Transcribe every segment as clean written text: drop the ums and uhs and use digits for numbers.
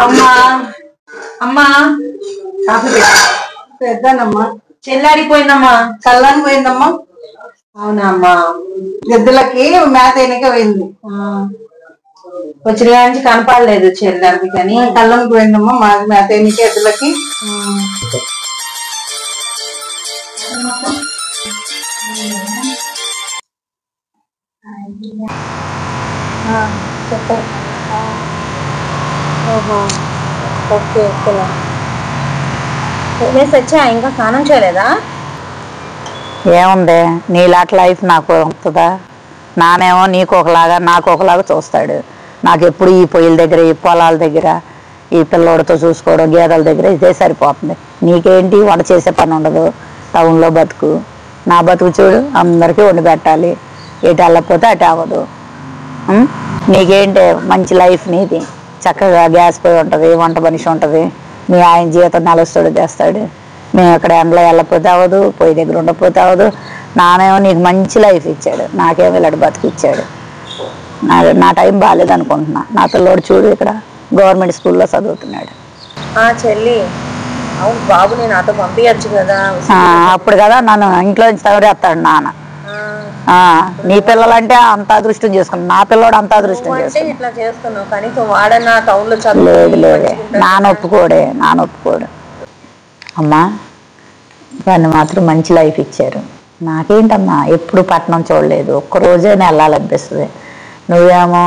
అమ్మా అమ్మా పెద్దనమ్మా చెల్లాడిపోయిందమ్మా చల్లని పోయిందమ్మా. అవునా అమ్మా గద్దలకి మేత ఎన్నిక పోయింది. వచ్చిన నుంచి కనపడలేదు చెల్లాడికి కానీ కళ్ళని పోయిందమ్మా. మాది మేత ఎన్నిక ఎద్దులకి. చెప్పండి. ఓకే వచ్చా ఇంకా స్నానం చేయలేదా? ఏముంది నీలాంటి లైఫ్ నాకు వస్తుందా? నానేమో నీకు ఒకలాగా నాకు ఒకలాగా చూస్తాడు. నాకు ఎప్పుడు ఈ పొయ్యిల దగ్గర ఈ పొలాల దగ్గర ఈ పిల్లోడితో చూసుకోవడం గేదెల దగ్గర ఇదే సరిపోతుంది. నీకేంటి వంట చేసే పని ఉండదు, టౌన్లో బతుకు. నా బతుకు చూడు, అందరికీ వండి పెట్టాలి, ఎటు వెళ్ళకపోతే అటు అవ్వదు. నీకేంటి మంచి లైఫ్ నీది, చక్కగా గ్యాస్ పొయ్యి ఉంటుంది, వంట మనిషి ఉంటుంది, మీ ఆయన జీవితం నెలస్తాడు చేస్తాడు. మేము అక్కడ ఎండలో వెళ్ళకపోతే అవ్వదు, పొయ్యి దగ్గర ఉండకపోతే అవ్వదు. నానేమో నీకు మంచి లైఫ్ ఇచ్చాడు, నాకేమో ఇలాంటి బతుకు ఇచ్చాడు. నా టైం బాగాలేదు అనుకుంటున్నా. నా పిల్లోడు చూడు ఇక్కడ గవర్నమెంట్ స్కూల్లో చదువుతున్నాడు. చెల్లి అవును బాబుని నాతో పంపించచ్చు కదా. అప్పుడు కదా నన్ను ఇంట్లో నుంచి తవరేస్తాడు నాన్న. నీ పిల్లలంటే అంత అదృష్టం చేసుకున్నాను, నా పిల్లోడు అంత అదృష్టం చేసుకున్నాను. లేదు లేదు నాన్న ఒప్పుకోడు. అమ్మా దాన్ని మాత్రం మంచి లైఫ్ ఇచ్చారు. నాకేంటమ్మా ఎప్పుడు పట్టణం చూడలేదు, ఒక్కరోజే వెళ్ళాలనిపిస్తుంది. నువ్వేమో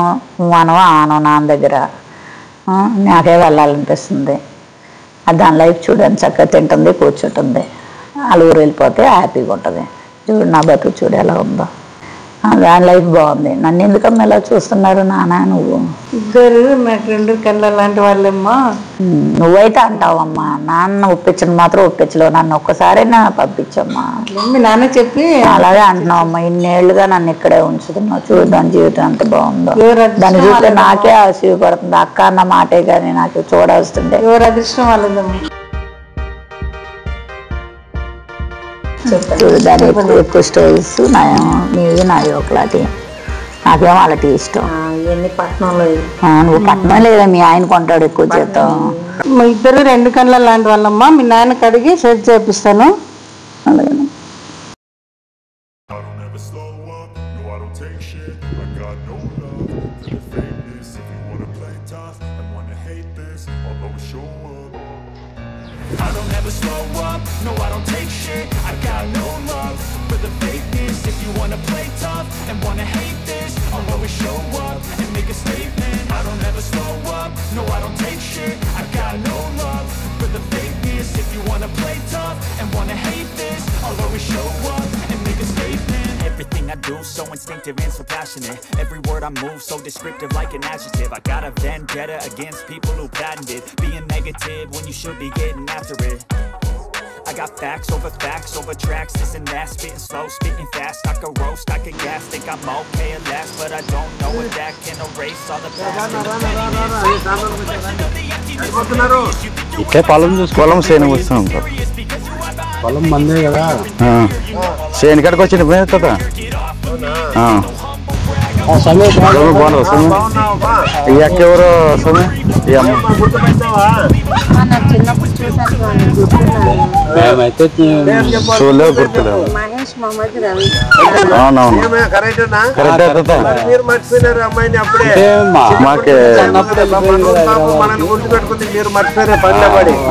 మనమో ఆనో నాన్న దగ్గర, నాకే వెళ్ళాలనిపిస్తుంది. దాని లైఫ్ చూడని చక్కగా తింటుంది కూర్చుంటుంది. వాళ్ళ ఊరు వెళ్ళిపోతే హ్యాపీగా ఉంటుంది. చూడు నా బతుకు చూడు ఎలా ఉందో. దాని లైఫ్ బాగుంది. నన్ను ఎందుకమ్మా ఇలా చూస్తున్నారు నాన్న? నువ్వు ఇద్దరు నాకు 2 కళ్ళ లాంటి వాళ్ళమ్మా. నువ్వైతే అంటావమ్మా, నాన్న ఒప్పించను మాత్రం ఒప్పించలేవు. నన్ను ఒక్కసారైనా పంపించమ్మా. నాన్న చెప్పి అలాగే అంటున్నావమ్మా. ఇన్నేళ్లుగా నన్ను ఇక్కడే ఉంచుతున్నావు. చూడు దాని జీవితం ఎంత బాగుందో. దాన్ని చూస్తే నాకే ఆశీర్వపడుతుంది. అక్క అన్న మాటే కానీ నాకు చూడాల్సిందే. ఎవరు అదృష్టం వాళ్ళదమ్మా. చూడు దాని ఎక్కువ స్టోరీస్ నీవి నావి ఒకలాంటి. నాకేమో అలాంటి ఇష్టం. నువ్వు పట్టణం లేదా మీ ఆయన కొంటాడు ఎక్కువ జీతం. మా ఇద్దరు 2 కళ్ళ లాంటి వాళ్ళమ్మా. మీ నాన్నకి అడిగి సెట్ చేపిస్తాను. అలాగే I don't ever slow up, no I don't take shit. I got no love for the fakeness. If you wanna play tough and wanna hate this, I'll always show up and make a statement. I don't ever slow up, no I don't take shit. I got no love for the fakeness. If you wanna play tough and wanna hate this, I'll always show up and make a statement. Everything I do so instinctive and so passionate. Every word I move so descriptive like an adjective. I got a vendetta against people who patented being negative when you should be getting after it. I got facts over tracks, this and that, spitting slow, spitting fast. I could roast, I could gas, think I'm okay at last, but I don't know if that can erase all the past. ఇట్టే పొలం చూసుకోవాలం, సేను వస్తాం. పొలం మందే కదా, సేను కాడికి వచ్చింది కదా. బాగున్నావు స్వామి? ఈ అక్క ఎవరు స్వామి? ఈ అమ్మ మేమైతే చూడలేవు, గుర్తులేవు. అవునవును మాకే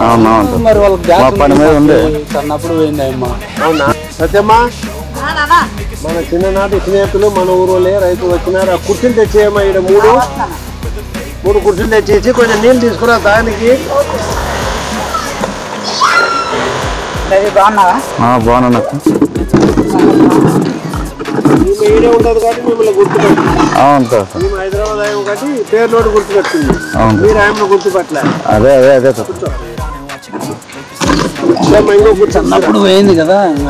అవునవును మా పని మీద ఉంది. చిన్నప్పుడు పోయిందమ్మా. అవునా సత్యమ్మా? మన చిన్ననాటి స్నేహితులు మన ఊరోలే రైతులు వచ్చినారు. ఆ కుర్చీలు తెచ్చేయమ్మా. ఇక్కడ 3 కుర్చీలు తెచ్చేసి కొంచెం నీళ్ళు తీసుకురా దానికి. బాగున్నా. ఈడే ఉంటుంది కాబట్టి మిమ్మల్ని గుర్తుపెట్టింది. అవును సార్. మేము హైదరాబాద్ అయ్యాము కాబట్టి పేరులోటి గుర్తుపెట్టింది. మీరు ఆయనను గుర్తుపట్టలే. అదే కూర్చో. ఇంకో కుర్చీ చిన్నప్పుడు పోయింది కదా నేను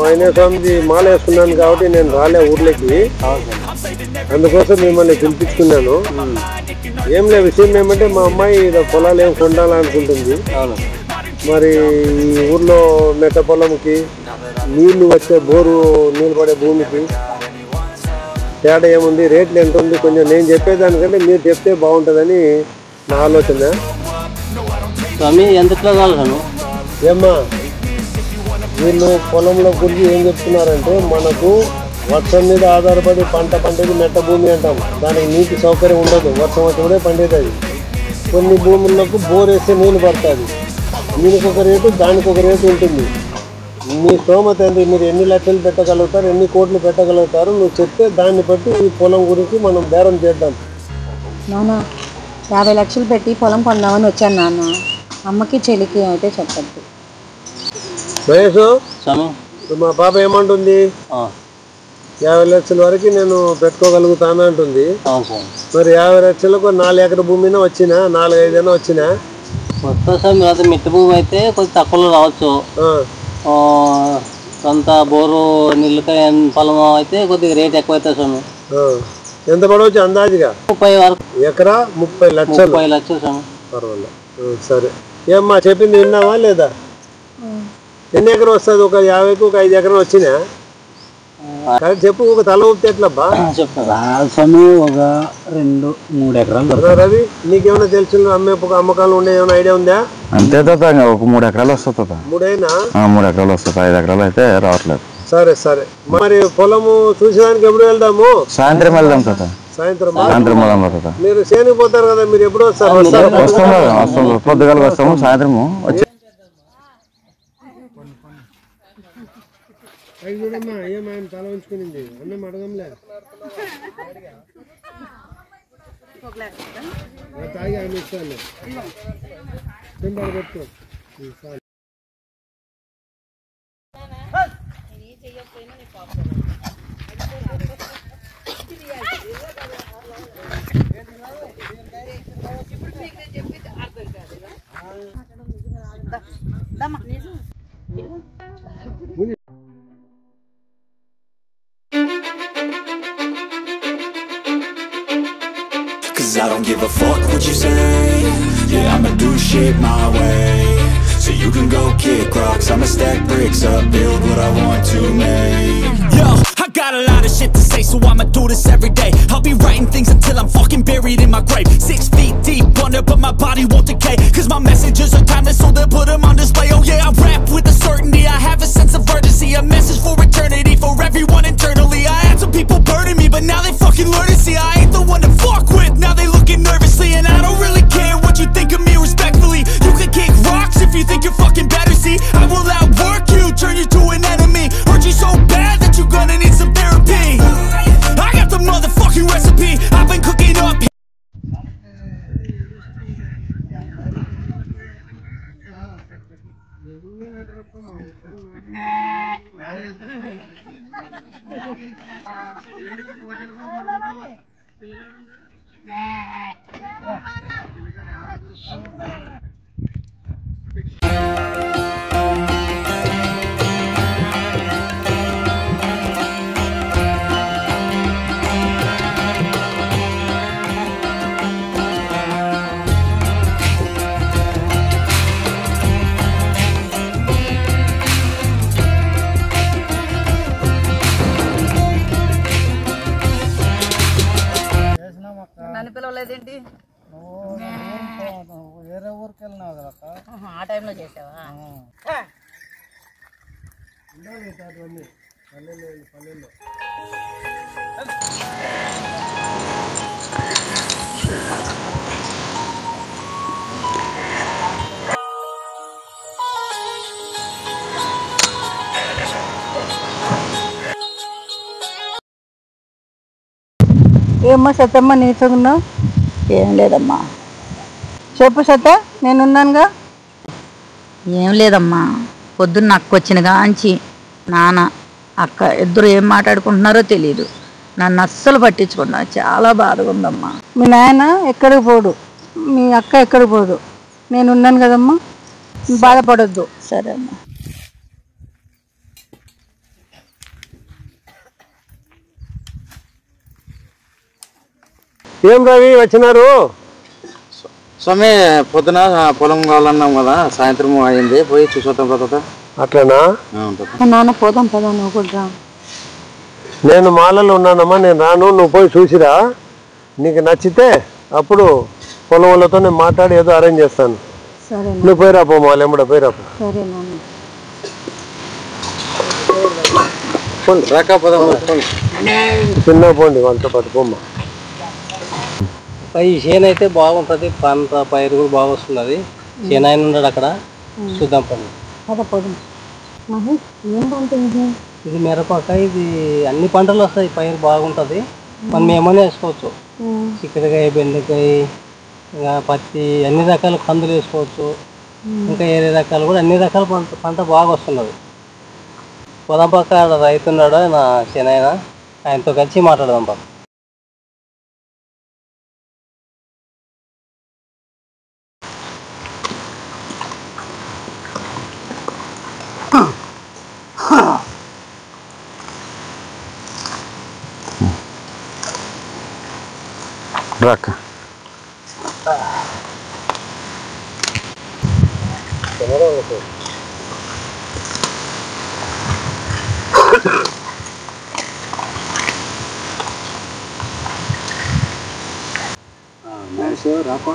ఆయన స్వామిజీ మాల వేసుకున్నాను కాబట్టి నేను రాలే ఊర్లోకి, అందుకోసం మిమ్మల్ని పిలిపించుకున్నాను. ఏం లే, విషయం ఏమంటే మా అమ్మాయి పొలాలు ఏం కొండాలనుకుంటుంది. మరి ఈ ఊర్లో మెట్ట పొలంకి నీళ్లు వచ్చే బోరు నీళ్ళు పడే భూమికి తేడా ఏముంది, రేట్లు ఎంత ఉంది, కొంచెం నేను చెప్పేదానికంటే మీరు చెప్తే బాగుంటుందని నా ఆలోచన. స్వామి ఎంతట్లో కావాలి? ఏమ్మా వీళ్ళు పొలంలో గురించి ఏం చెప్తున్నారంటే, మనకు వర్షం మీద ఆధారపడి పంట పండేది మెట్ట భూమి అంటాం. దానికి నీటి సౌకర్యం ఉండదు, వర్షం వచ్చినప్పుడే పండేది అది. కొన్ని భూములకు బోర్ వేస్తే నీళ్ళు పడుతుంది, దీనికి ఒక రేటు దానికి ఒక రేటు ఉంటుంది. మీ స్తోమత ఏంటి, మీరు ఎన్ని లక్షలు పెట్టగలుగుతారు, ఎన్ని కోట్లు పెట్టగలుగుతారు, నువ్వు చెప్తే దాన్ని బట్టి ఈ పొలం గురించి మనం బేరం చేద్దాం. నాన్న 50 లక్షలు పెట్టి పొలం కొందామని వచ్చాను నాన్న. అమ్మకి చెల్లికి అయితే చెప్పద్దు. మహేష్ మా పాప ఏమంటుంది, 50 లక్షల వరకు నేను పెట్టుకోగలుగుతాను అంటుంది. మరి 50 లక్షలకు 4 ఎకర భూమినా వచ్చినా 4-5 వచ్చినా వస్తా. మిట్ట భూమి అయితే కొంచెం తక్కువలో రావచ్చు, కొంత బోరు నీళ్ళకాయ పొలం అయితే కొద్దిగా రేట్ ఎక్కువ అవుతుంది స్వామి. ఎంత పడవచ్చు అందాజుగా? 30 వరకు. ఎకరా 30 లక్షలు. 30 లక్షలు స్వామి. పర్వాలేదు. సరే ఏమ్మా చెప్పింది విన్నావా లేదా? ఎన్ని ఎకరం వస్తుంది? ఒక 50కి ఒక 5 ఎకరం వచ్చినా చెప్పు, ఒక తల ఊపితే ఎట్లబ్బా? స్వామి ఒక 2-3 ఎకరాలు. రవి నీకేమైనా తెలుసు అమ్మకాలు ఉండే ఏమైనా ఐడియా ఉందా? అంతే తాత, ఒక 3 ఎకరాలు వస్తుంది తాత. 3 ఎకరాలు వస్తుంది, 5 ఎకరాలు అయితే రావట్లేదు. సరే సరే, మరి పొలము చూసేదానికి ఎప్పుడు వెళ్దాము? సాయంత్రం వెళ్దాం తాత. సాయంత్రం వెళ్దాం తాత. మీరు చేనికి పోతారు కదా, మీరు ఎప్పుడు వస్తారు? వస్తాం, పొద్దుగాల వస్తాము, సాయంత్రము వచ్చి చూడమ్మా. ఏమాయన తల ఉంచుకునింది, అన్నం అడగంలే, తాగి ఆయన ఇస్తాను పెట్టుకో. Cause I don't give a fuck what you say. Yeah, I'ma do shit my way. So you can go kick rocks, I'ma stack bricks up, build what I want to make. Yo, I got a lot of shit to say, so I'ma do this every day. I'll be writing things until I'm fucking buried in my grave. 6 feet deep under, but my body won't decay. Cause my messages are timeless, so they'll put them on display. Oh yeah, I rap with a certainty, I have a sense of urgency. A message for eternity, for everyone internally. I had some people burning me, but now they fucking learn to see I ain't the one to fuck with. Now they looking nervously, and I don't really care what you think of me respectfully. You can kick rocks if you think you're fucking better, see. I will outwork you, turn you to an enemy. Hurt you so bad that you're gonna need some therapy. I got the motherfucking recipe, I've been cooking up. నన్ను పిలవలేదేంటి? వేరే ఊరికి వెళ్ళినావు కదా, ఆ టైంలో చేసావా? ఏమ్మా సత్తమ్మ నీచున్నావు? ఏం లేదమ్మా. చెప్పు సత్త, నేనున్నానుగా. ఏం లేదమ్మా, పొద్దున్న నక్కు వచ్చిన కాంచి నాన్న అక్క ఇద్దరు ఏం మాట్లాడుకుంటున్నారో తెలియదు. నన్ను అస్సలు పట్టించుకున్నా. చాలా బాధగా ఉందమ్మా. మీ నాయన ఎక్కడికి పోడు, మీ అక్క ఎక్కడికి పోదు, నేను ఉన్నాను కదమ్మా, బాధపడొద్దు. సరే అమ్మా. ఏం రవి వచ్చినారు? స్వామి పొద్దున పొలం కావాలన్నాం కదా, సాయంత్రం అయింది, పోయి చూసొద్దాం కదా. అట్లనా? నాన్న పోదాం పదా, నువ్వు కూడా. నేను మాలలో ఉన్నానమ్మా, నేను రాను, నువ్వు పోయి చూసిరా. నీకు నచ్చితే అప్పుడు పొలం వాళ్ళతో నేను మాట్లాడి ఏదో అరేంజ్ చేస్తాను. సరే నువ్వు పోయిరా పో, మా లెంబడ పోయిరా పో. సరే నాన్న. చిన్న పోండి వాళ్ళతో పాటు పోమ్మా. ఈ చేను అయితే బాగుంటుంది, పంట పైరు కూడా బాగా వస్తున్నది. చేను ఆయన ఉన్నాడు అక్కడ, చూద్దాం పండి. ఇది మిరపక, ఇది అన్ని పంటలు వస్తాయి, పైరు బాగుంటుంది. మనం ఏమైనా వేసుకోవచ్చు, చిక్కుడుకాయ, బెండకాయ, ఇంకా పత్తి, అన్ని రకాల కందులు వేసుకోవచ్చు. ఇంకా ఏరే రకాలు కూడా అన్ని రకాల పంట బాగా వస్తున్నది. పొలం పక్క రైతున్నాడు నా శనైన, ఆయనతో కలిసి మాట్లాడదాం పక్క. రాక రాక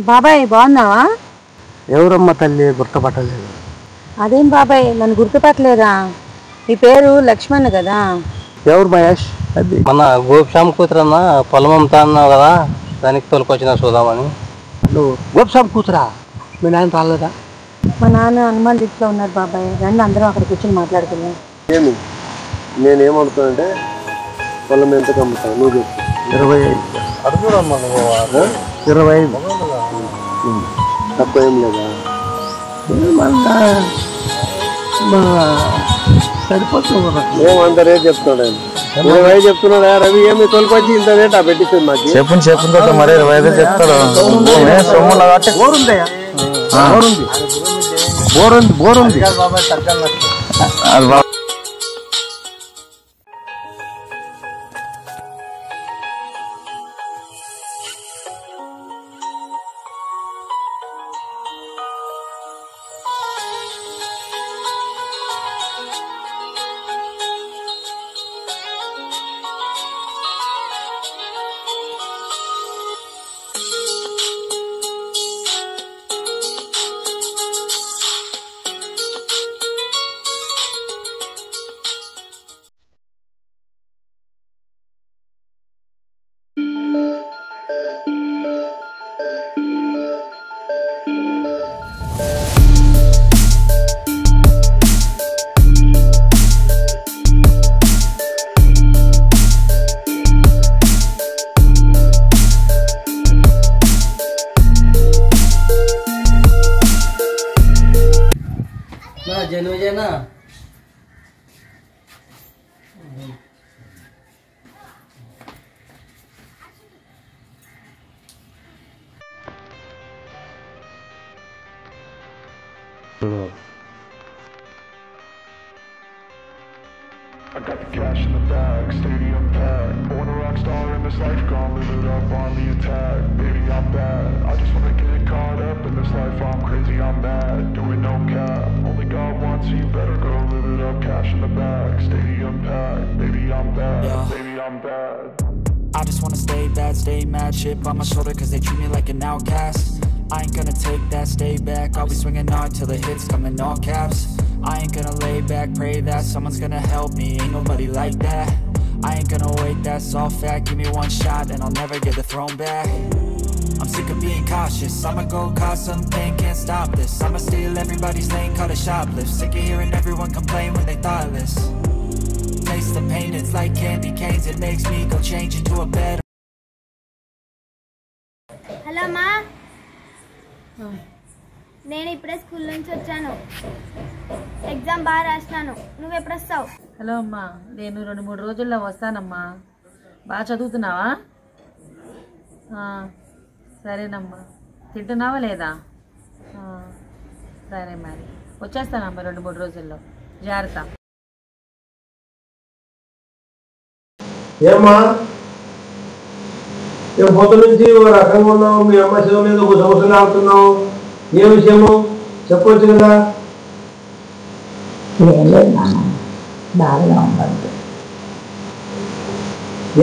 బాబాయ్ బాగున్నావా? ఎవరమ్మా తల్లి, గుర్తుపట్టలేదు. అదేం బాబాయ్ నన్ను గుర్తుపట్టలేదా? నీ పేరు లక్ష్మణ్ కదా? ఎవరు మహేష్? అది మన గోపిశ్యామ్ కూతురన్న పొలం అమ్ముతా అన్నావు కదా, దానికి తోలుకొచ్చిన చూద్దామని. నువ్వు గోపిశ్యామ్ కూతురా? మీ నాయన రాలేదా? మా నాన్న హనుమాన్ ఇంట్లో ఉన్నారు బాబాయ్, రండి అందరం అక్కడ కూర్చొని మాట్లాడుకున్నాం. ఏమి నేనేమడుతానంటే పొలం ఎంతకు అమ్ముతావు నువ్వు చెప్పు. 25. అడుగురమ్మా నువ్వు. 25 తక్కువ ఏం లేదా? సరిపోతుంది. ఏమంత రేట్ చెప్తున్నాడు ఆయన? 25 చెప్తున్నాడా రవి? ఏమి తోలుకొచ్చి ఇంత రేటా పెట్టింది మాకు? చెప్పు మరి 25 చెప్తాడు. బోరుంది. జనుజనా I got the cash in the bag, stadium packed. Born a rock star in this life, gonna live it up on the attack. Baby, I'm bad, I just wanna get caught up in this life. I'm crazy, I'm mad, doing no cap. Only God wants, so you better go live it up. Cash in the bag, stadium packed. Baby, I'm bad, baby, I'm bad. I just wanna stay bad, stay mad. Shit on my shoulder cause they treat me like an outcast. I ain't gonna take that, stay back. I'll be swinging hard till the hits come in all caps. I ain't gonna lay back, pray that someone's gonna help me. Ain't nobody like that. I ain't gonna wait, that's all fact. Give me one shot and I'll never get the throne back. I'm sick of being cautious, I'ma go cause something, can't stop this. I'ma steal everybody's lane, call it shoplift. Sick of hearing everyone complain when they thoughtless. Taste the pain, it's like candy canes. It makes me go change into a better నేను ఇప్పుడే school నుంచి వచ్చాను. Exam బాగా రాసినాను. నువ్వు ఎప్పుడు వస్తావు? Hello అమ్మా, నేను 2-3 రోజుల్లో వస్తానమ్మా. బాగా చదువుతున్నావా? సరేనమ్మా. తింటున్నావా లేదా? సరే మరి వచ్చేస్తానమ్మా 2-3 రోజుల్లో. జాగ్రత్త. ఏమ్మా పొద్దు నుంచి ఓ రకంగా ఉన్నావు, మీ అమ్మ శివ మీద ఒక సంవత్సరం ఆడుతున్నావు, ఏ విషయము చెప్పవచ్చు కదా? ఏం లేదు నాన్న, బాధగా ఉండద్దు.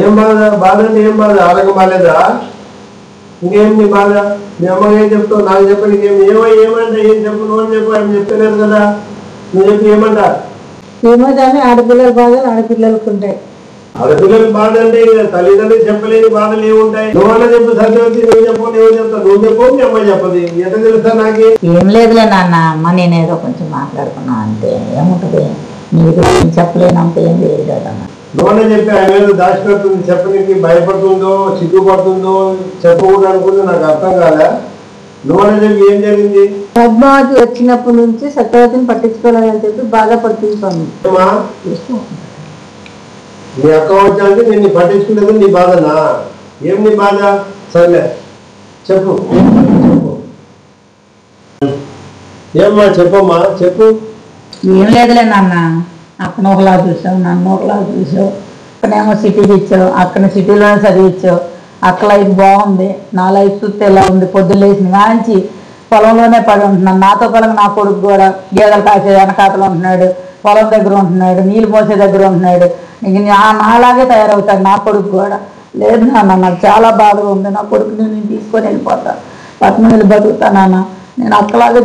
ఏం బాధ? బాధ అంటే ఏం బాధ? ఆరోగ్యం బాగాలేదా? ఇంకేం నీ బాధ? మీ అమ్మకి ఏం చెప్తావు? నాకు చెప్పు. నీకేం ఏమంటా? ఏం చెప్పు, నువ్వు చెప్పు. ఆయన చెప్పలేదు కదా, నువ్వు చెప్పి ఏమంటా? ఏమో కానీ ఆడపిల్లల బాధలు ఆడపిల్లలకు ఉంటాయి. ఆడపిల్లల బాధ అంటే తల్లిదండ్రులు చెప్పలేని బాధలు ఏముంటాయి? నువ్వన్నా చెప్పు సత్యవతి, నువ్వు చెప్పు, నువ్వు చెప్తావు. నువ్వు చెప్పు, మీ అమ్మ చెప్పదు. ఎంత తెలుస్తా నాకే? ఏం లేదులే నాన్న, అమ్మ నేనేదో కొంచెం మాట్లాడుకున్నా అంతే. ఏముంటుంది, నీకు చెప్పలేనంత ఏం లేదు కదా. నువ్వన్నా చెప్పి ఆయన మీద దాచిపెడుతుంది, చెప్పడానికి భయపడుతుందో సిగ్గుపడుతుందో చెప్పకూడదు అనుకుంటే నాకు అర్థం కాదా? నువ్వన్నా చెప్పి ఏం జరిగింది? పద్మావతి వచ్చినప్పటి నుంచి సత్యవతిని పట్టించుకోలేదని చెప్పి బాధపడుతుంది. నీ అక్క వచ్చాక నేను పట్టించుకునేది నీ బాధనా? ఏం నీ బాధ? సరేలే చెప్పు చెప్పు. ఏమ్మా చెప్పమ్మా చెప్పు. ఏం లేదులే నాన్న, అక్కడ ఒకలా చూసావు, నన్ను ఒకలా చూసావు. అక్కడేమో సిటీకి ఇచ్చావు, అక్కడ సిటీలోనే చదివించావు. అక్కడ లైఫ్ బాగుంది, నా లైఫ్ చూస్తే ఎలా ఉంది. పొద్దున్న లేచిన కాంచి పొలంలోనే పడి ఉంటున్నాను. నాతో పాటు నా కొడుకు కూడా గేదెలు కాసే వెనకాతలు ఉంటున్నాడు, పొలం దగ్గర ఉంటున్నాడు, నీళ్ళు పోసే దగ్గర ఉంటున్నాడు. ఇంక నాలాగే తయారవుతాడు నా కొడుకు కూడా. లేదు నాన్న, నాకు చాలా బాధగా ఉంది. నా కొడుకుని నేను తీసుకొని వెళ్ళిపోతా, పట్నం వెళ్ళి బతుకుతానన్నా. నేను అక్కలాగే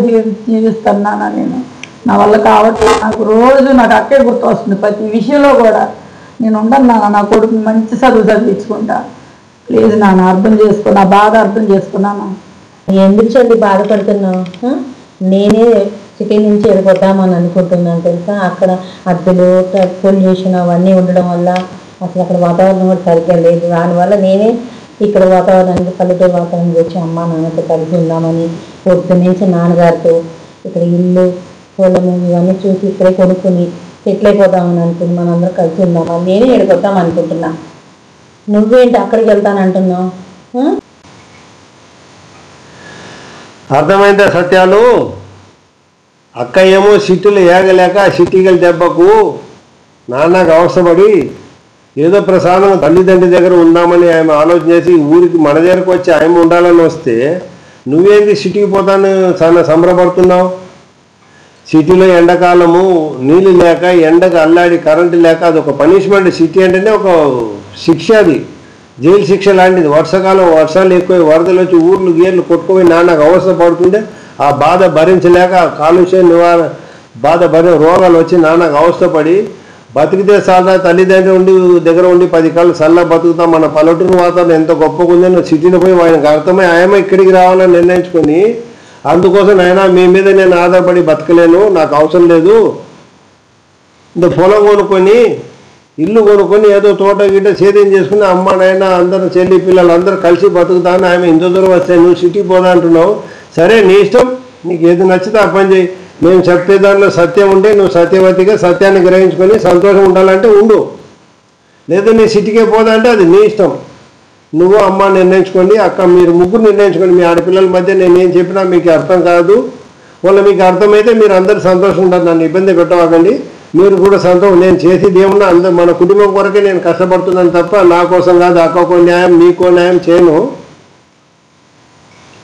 జీవిస్తాను నాన్న. నేను నా వల్ల కావట్లేదు. నాకు రోజు నాకు అక్కే గుర్తు వస్తుంది ప్రతి విషయంలో కూడా. నేను ఉండను నాన్న, నా కొడుకుని మంచి చదువు చదివించుకుంటా. ప్లీజ్ నాన్న అర్థం చేసుకో, నా బాధ అర్థం చేసుకున్నాను. ఎందుకు చెల్లి బాధపడుతున్నావు? నేనే సిటీ నుంచి వెళ్ళిపోతామని అనుకుంటున్నాను తెలుసా. అక్కడ అద్దెలు, పొల్యూషన్ అవన్నీ ఉండడం వల్ల అసలు అక్కడ వాతావరణం కూడా సరిగ్గా లేదు. దానివల్ల నేనే ఇక్కడ వాతావరణానికి, పల్లెటూరు వాతావరణం వచ్చి అమ్మ నాన్నతో కలిసి ఉందామని పొద్దున్న నుంచి నాన్నగారితో ఇక్కడ ఇల్లు పొలము ఇవన్నీ చూసి ఇక్కడే కొనుక్కుని సెటిల్ అయిపోతామని అనుకుని మనందరం కలిసి ఉందామని నేనే వెళ్ళిపోతాం అనుకుంటున్నా. నువ్వేంటి అక్కడికి వెళ్తానంటున్నావు? అర్థమైందా సత్యాలు? అక్క ఏమో సిటీలో ఏగలేక సిటీకి దెబ్బకు నాన్నకు అవసరపడి ఏదో ప్రసాదం తల్లిదండ్రి దగ్గర ఉందామని ఆమె ఆలోచన చేసి ఊరికి మన దగ్గరకు వచ్చి ఆమె ఉండాలని వస్తే నువ్వేంటి సిటీకి పోతాను చాలా సంబరపడుతున్నావు? సిటీలో ఎండాకాలము నీళ్ళు లేక ఎండకు అల్లాడి కరెంటు లేక అది ఒక పనిష్మెంట్. సిటీ అంటేనే ఒక శిక్ష, అది జైలు శిక్ష లాంటిది. వర్షాకాలం వర్షాలు ఎక్కువ, వరదలు వచ్చి ఊర్లు గేర్లు కొట్టుకుపోయి నాన్నకు అవసరం పడుతుంటే ఆ బాధ భరించలేక కాలుష్య నివారణ బాధ రోగాలు వచ్చి నాన్నకు అవస్థపడి బతికితే సాదా తల్లిదండ్రులు ఉండి దగ్గర ఉండి 10 కాళ్ళు సల్లా బతుకుతాం. మన పల్లెటూరు వాతావరణం ఎంత గొప్పగా ఉందని సిటీలో పోయి ఆయనకు అర్థమై ఆయమ ఇక్కడికి రావాలని నిర్ణయించుకొని అందుకోసం ఆయన మీ మీద నేను ఆధారపడి బతకలేను, నాకు అవసరం లేదు, ఇంత పొలం కొనుక్కొని ఇల్లు కొనుక్కొని ఏదో తోట గిట్ట సేద్యం చేసుకుని అమ్మ నాయన అందరూ చెల్లి పిల్లలు అందరూ కలిసి బతుకుతాను. ఆమె ఇంత దూరం వస్తే నువ్వు సిటీ పోదా అంటున్నావు. సరే నీ ఇష్టం, నీకు ఏది నచ్చితే ఆ పని చేయి. మేము చెప్పే దానిలో సత్యం ఉంటే నువ్వు సత్యవతిగా సత్యాన్ని గ్రహించుకొని సంతోషం ఉండాలంటే ఉండు, లేదా నీ సిటీకే పోదా అంటే అది నీ ఇష్టం. నువ్వు అమ్మ నిర్ణయించుకోండి, అక్క మీరు ముగ్గురు నిర్ణయించుకోండి. మీ ఆడపిల్లల మధ్య నేను ఏం చెప్పినా మీకు అర్థం కాదు, వాళ్ళ మీకు అర్థమైతే మీరు అందరు సంతోషం ఉంటారు. నన్ను ఇబ్బంది పెట్టవాకండి, మీరు కూడా సంతోషం. నేను చేసేది ఏమన్నా అందరు మన కుటుంబం కొరకే నేను కష్టపడుతున్నాను తప్ప నా కోసం కాదు. అక్కకో న్యాయం మీకో న్యాయం చేయను.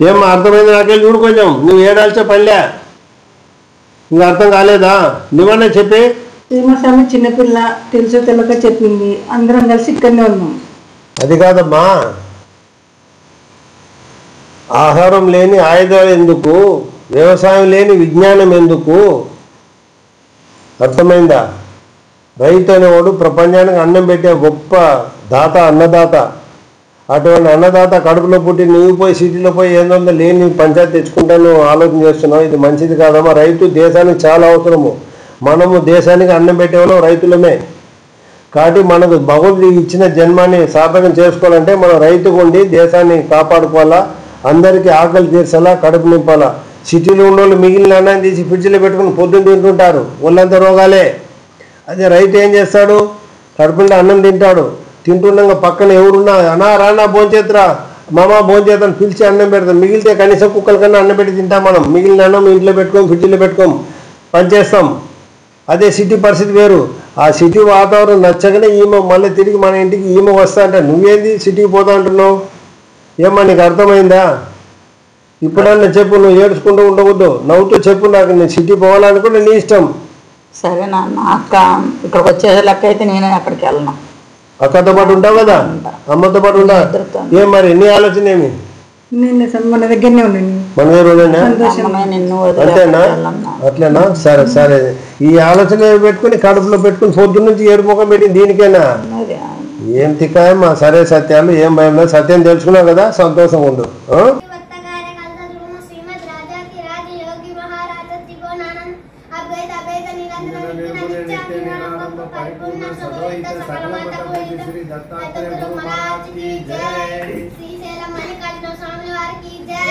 ఏమన్నా అర్థమైంది? నాకెళ్ళి చూడు కొంచెం. నువ్వు ఏడాల్చే పల్లె ఇంకా అర్థం కాలేదా? నువ్వన్నా చెప్పి. శ్రీమస్వామి చిన్నపిల్ల తెలుసో తెలక చెప్పింది, అందరం కలిసి ఇక్కడనే ఉన్నాం. అది కాదమ్మా, ఆహారం లేని ఆయుధాలు ఎందుకు, వ్యవసాయం లేని విజ్ఞానం ఎందుకు? అర్థమైందా? రైతు అనేవాడు ప్రపంచానికి అన్నం పెట్టే గొప్ప దాత, అన్నదాత. అటువంటి అన్నదాత కడుపులో పుట్టి నువ్వు పోయి సిటీలో పోయి ఏందో లేని పంచాయతీ తెచ్చుకుంటాను ఆలోచన చేస్తున్నావు. ఇది మంచిది కాదమ్మా. రైతు దేశానికి చాలా అవసరము. మనము దేశానికి అన్నం పెట్టేవాళ్ళం రైతులమే. కాబట్టి మనకు భగవంతుడు ఇచ్చిన జన్మాన్ని సార్థకం చేసుకోవాలంటే మనం రైతుకు ఉండి దేశాన్ని కాపాడుకోవాలా. అందరికీ ఆకలి తీర్చాలా, కడుపు నింపాలా. సిటీలో ఉన్న వాళ్ళు మిగిలిన అన్నం తీసి ఫ్రిడ్జ్లో పెట్టుకుని పొద్దున్న తింటుంటారు, ఒళ్ళంతా రోగాలే. అదే రైతు ఏం చేస్తాడు, కడుపుంటే అన్నం తింటాడు, తింటుండగా పక్కన ఎవరున్నా అనా రానా భోంచేతురా మామ భోంచేతని పిలిచి అన్నం పెడతాం. మిగిలితే కనీసం కుక్కల కన్నా అన్నం పెట్టి తింటాం. మనం మిగిలిన అన్నం ఇంట్లో పెట్టుకోం, ఫ్రిడ్జ్లో పెట్టుకోం, పనిచేస్తాం. అదే సిటీ పరిస్థితి వేరు. ఆ సిటీ వాతావరణం నచ్చగానే ఈమె మళ్ళీ తిరిగి మన ఇంటికి ఈమె వస్తా అంటే నువ్వేంది సిటీకి పోతా అంటున్నావు? ఏమా నీకు అర్థమైందా? ఇప్పుడన్నా చెప్పు, నువ్వు ఏడ్చుకుంటూ ఉండవద్దు, నవ్వుతూ చెప్పు. నాకు నేను సిటీ పోవాలనుకుంటే నీ ఇష్టం. సరే నాన్న, అక్క ఇక్కడికి వచ్చే లెక్క అయితే నేనే అక్కడికి వెళ్ళను. అక్కతో పాటు ఉంటావు కదా, అమ్మతో పాటు ఉంటా. ఏం మరి నీ ఆలోచన ఏమి? మన దగ్గరనే ఉండండి, మన దగ్గర అంతేనా? అట్లేనా? సరే సరే. ఈ ఆలోచన పెట్టుకుని కడుపులో పెట్టుకుని పొద్దున్న నుంచి ఏడు ముఖం పెట్టింది దీనికేనా? ఏం తిక్కాయమ్మా? సరే సత్యాలు, ఏం భయం లేదు. సత్యం తెలుసుకున్నావు కదా, సంతోషం ఉండు. శ్రీశైలం మల్లికార్జున స్వామి వారికి జై.